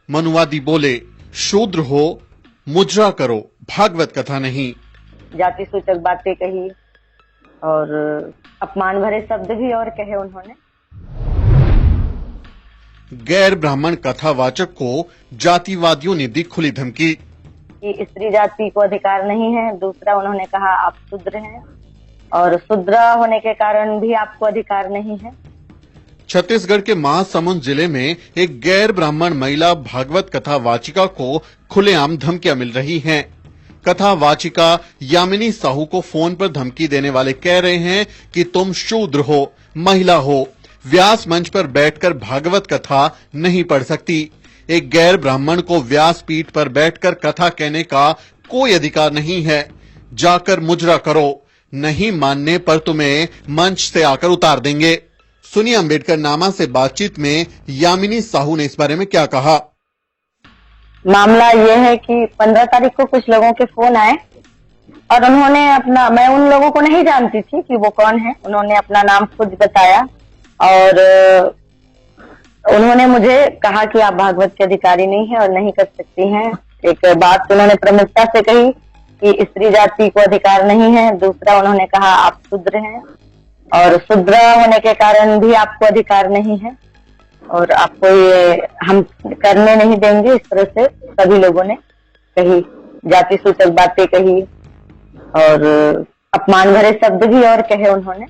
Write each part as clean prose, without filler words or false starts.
मनुवादी बोले, शूद्र हो, मुजरा करो, भागवत कथा नहीं। जाति सूचक बातें कही और अपमान भरे शब्द भी और कहे उन्होंने। गैर ब्राह्मण कथावाचक को जातिवादियों ने दी खुली धमकी कि स्त्री जाति को अधिकार नहीं है। दूसरा उन्होंने कहा आप शूद्र हैं और शूद्र होने के कारण भी आपको अधिकार नहीं है। छत्तीसगढ़ के महासमुंद जिले में एक गैर ब्राह्मण महिला भागवत कथा वाचिका को खुलेआम धमकियां मिल रही हैं। कथा वाचिका यामिनी साहू को फोन पर धमकी देने वाले कह रहे हैं कि तुम शूद्र हो, महिला हो, व्यास मंच पर बैठकर भागवत कथा नहीं पढ़ सकती। एक गैर ब्राह्मण को व्यास पीठ पर बैठकर कथा कहने का कोई अधिकार नहीं है। जाकर मुजरा करो, नहीं मानने पर तुम्हें मंच से आकर उतार देंगे। सुनिए अंबेडकर नामा से बातचीत में यामिनी साहू ने इस बारे में क्या कहा। मामला यह है कि 15 तारीख को कुछ लोगों के फोन आए और उन्होंने मैं उन लोगों को नहीं जानती थी कि वो कौन है। उन्होंने अपना नाम खुद बताया और उन्होंने मुझे कहा कि आप भागवत के अधिकारी नहीं है और नहीं कर सकती हैं। एक बात उन्होंने प्रमुखता से कही कि स्त्री जाति को अधिकार नहीं है। दूसरा उन्होंने कहा आप शूद्र हैं और शूद्र होने के कारण भी आपको अधिकार नहीं है और आपको ये हम करने नहीं देंगे। इस तरह से सभी लोगों ने कही, जाति सूचक बातें कही और अपमान भरे शब्द भी और कहे उन्होंने।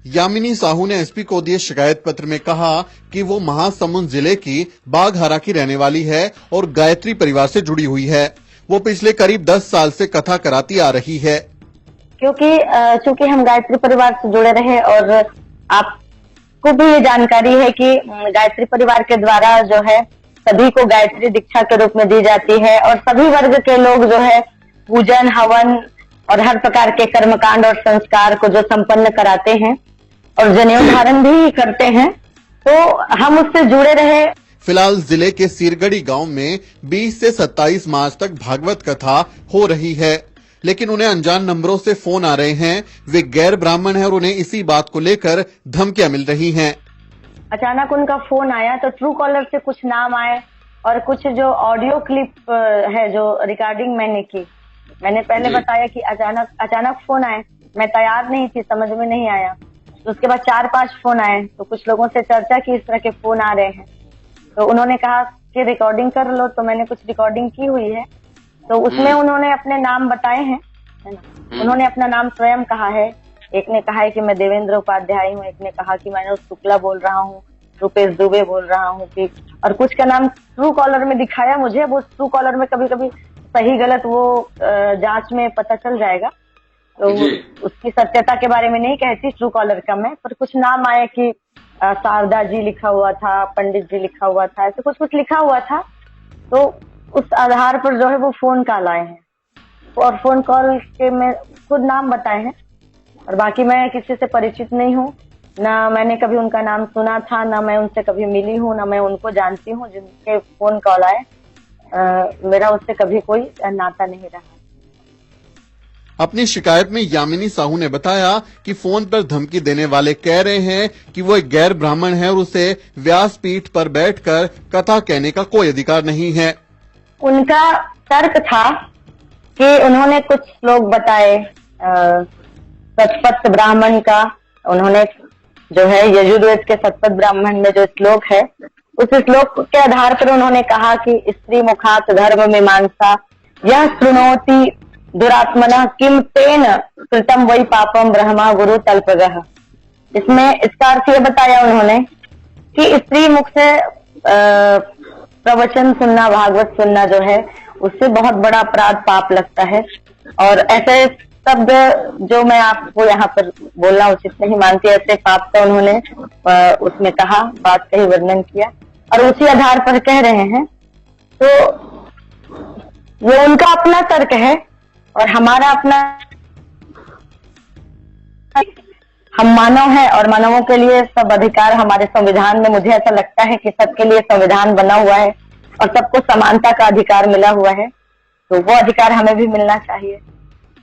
यामिनी साहू ने एसपी को दिए शिकायत पत्र में कहा कि वो महासमुंद जिले की बाघहारा की रहने वाली है और गायत्री परिवार से जुड़ी हुई है। वो पिछले करीब 10 साल से कथा कराती आ रही है। चूंकि हम गायत्री परिवार से जुड़े रहे और आपको भी ये जानकारी है कि गायत्री परिवार के द्वारा जो है सभी को गायत्री दीक्षा के रूप में दी जाती है और सभी वर्ग के लोग जो है पूजन, हवन और हर प्रकार के कर्मकांड और संस्कार को जो संपन्न कराते हैं और जनेऊ धारण भी करते हैं, तो हम उससे जुड़े रहे। फिलहाल जिले के सिरगढ़ी गांव में 20 से 27 मार्च तक भागवत कथा हो रही है, लेकिन उन्हें अनजान नंबरों से फोन आ रहे हैं। वे गैर ब्राह्मण हैं और उन्हें इसी बात को लेकर धमकियां मिल रही हैं। अचानक उनका फोन आया तो ट्रू कॉलर से कुछ नाम आए और कुछ जो ऑडियो क्लिप है जो रिकॉर्डिंग मैंने की। मैंने पहले बताया कि अचानक फोन आए, मैं तैयार नहीं थी, समझ में नहीं आया। तो उसके बाद 4-5 फोन आए तो कुछ लोगों से चर्चा की इस तरह के फोन आ रहे हैं, तो उन्होंने कहा कि रिकॉर्डिंग कर लो। तो मैंने कुछ रिकॉर्डिंग की हुई है, तो उसमें उन्होंने अपने नाम बताए हैं, है ना। उन्होंने अपना नाम स्वयं कहा है। एक ने कहा है कि मैं देवेंद्र उपाध्याय हूँ, एक ने कहा कि मैं शुक्ला बोल रहा हूँ, रुपेश दुबे बोल रहा हूँ कि, और कुछ का नाम ट्रू कॉलर में दिखाया मुझे। वो ट्रू कॉलर में कभी कभी सही गलत वो जांच में पता चल जाएगा, तो उसकी सत्यता के बारे में नहीं कहती ट्रू कॉलर का मैं, पर कुछ नाम आए कि शारदा जी लिखा हुआ था, पंडित जी लिखा हुआ था, ऐसे कुछ लिखा हुआ था। तो उस आधार पर जो है वो फोन कॉल आए हैं और फोन कॉल के मैं खुद नाम बताए हैं और बाकी मैं किसी से परिचित नहीं हूँ, ना मैंने कभी उनका नाम सुना था, ना मैं उनसे कभी मिली हूँ, ना मैं उनको जानती हूँ। जिनके फोन कॉल आए मेरा उससे कभी कोई नाता नहीं रहा। अपनी शिकायत में यामिनी साहू ने बताया कि फोन पर धमकी देने वाले कह रहे हैं कि वो एक गैर ब्राह्मण है और उसे व्यास पीठ पर बैठकर कथा कहने का कोई अधिकार नहीं है। उनका तर्क था कि उन्होंने कुछ श्लोक बताए शतपथ ब्राह्मण का। उन्होंने जो है यजुर्वेद के शतपथ ब्राह्मण में जो श्लोक है, उस श्लोक के आधार पर उन्होंने कहा कि स्त्री मुखात धर्म मीमांसा यह शृणोति दुरात्मना किम तेन कृतम वही पापम ब्रह्मा गुरु तल्पगः। इसमें इसका अर्थ ये बताया उन्होंने कि स्त्री मुख से प्रवचन सुनना, भागवत सुनना जो है उससे बहुत बड़ा अपराध पाप लगता है। और ऐसे शब्द जो मैं आपको यहाँ पर बोलना उचित नहीं मानती, ऐसे पाप का उन्होंने उसमें कहा, बात का ही वर्णन किया और उसी आधार पर कह रहे हैं। तो ये उनका अपना तर्क है और हमारा अपना। हम मानव हैं और मानवों के लिए सब अधिकार हमारे संविधान में, मुझे ऐसा लगता है कि सबके लिए संविधान बना हुआ है और सबको समानता का अधिकार मिला हुआ है, तो वो अधिकार हमें भी मिलना चाहिए।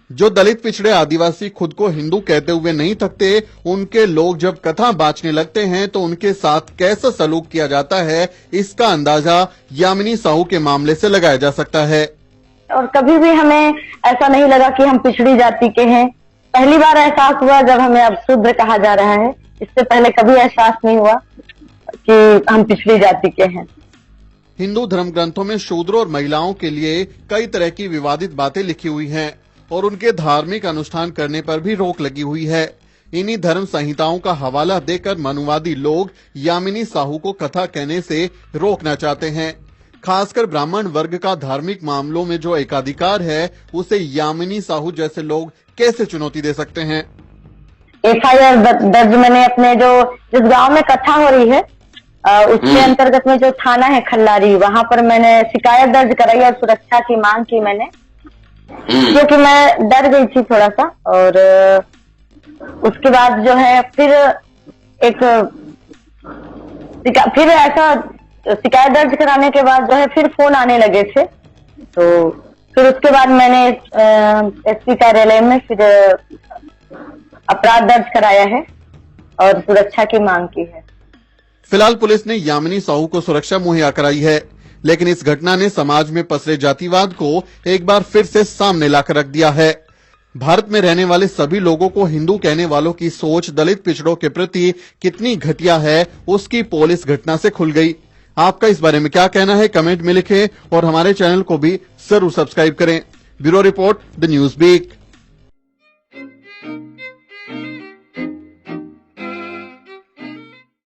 जो दलित पिछड़े आदिवासी खुद को हिंदू कहते हुए नहीं थकते, उनके लोग जब कथा बांचने लगते हैं तो उनके साथ कैसा सलूक किया जाता है, इसका अंदाजा यामिनी साहू के मामले से लगाया जा सकता है। और कभी भी हमें ऐसा नहीं लगा कि हम पिछड़ी जाति के हैं। पहली बार एहसास हुआ जब हमें अब शूद्र कहा जा रहा है। इससे पहले कभी एहसास नहीं हुआ कि हम पिछड़ी जाति के हैं। हिंदू धर्म ग्रंथों में शूद्रों और महिलाओं के लिए कई तरह की विवादित बातें लिखी हुई हैं और उनके धार्मिक अनुष्ठान करने पर भी रोक लगी हुई है। इन्हीं धर्म संहिताओं का हवाला देकर मनुवादी लोग यामिनी साहू को कथा कहने से रोकना चाहते हैं। खासकर ब्राह्मण वर्ग का धार्मिक मामलों में जो एकाधिकार है, उसे यामिनी साहू जैसे लोग कैसे चुनौती दे सकते हैं। FIR दर्ज मैंने अपने जिस गांव में कथा हो रही है उसके अंतर्गत में जो थाना है खल्लारी, वहां पर मैंने शिकायत दर्ज कराई और सुरक्षा की मांग की मैंने, क्योंकि मैं डर गई थी थोड़ा सा। और उसके बाद जो है फिर ऐसा शिकायत दर्ज कराने के बाद जो है फिर फोन आने लगे थे। तो फिर उसके बाद मैंने SP कार्यालय में फिर अपराध दर्ज कराया है और सुरक्षा की मांग की है। फिलहाल पुलिस ने यामिनी साहू को सुरक्षा मुहैया कराई है, लेकिन इस घटना ने समाज में पसरे जातिवाद को एक बार फिर से सामने लाकर रख दिया है। भारत में रहने वाले सभी लोगों को हिंदू कहने वालों की सोच दलित पिछड़ों के प्रति कितनी घटिया है, उसकी पोल इस घटना से खुल गई। आपका इस बारे में क्या कहना है, कमेंट में लिखें और हमारे चैनल को भी जरूर सब्सक्राइब करें। Bureau report, the News beat.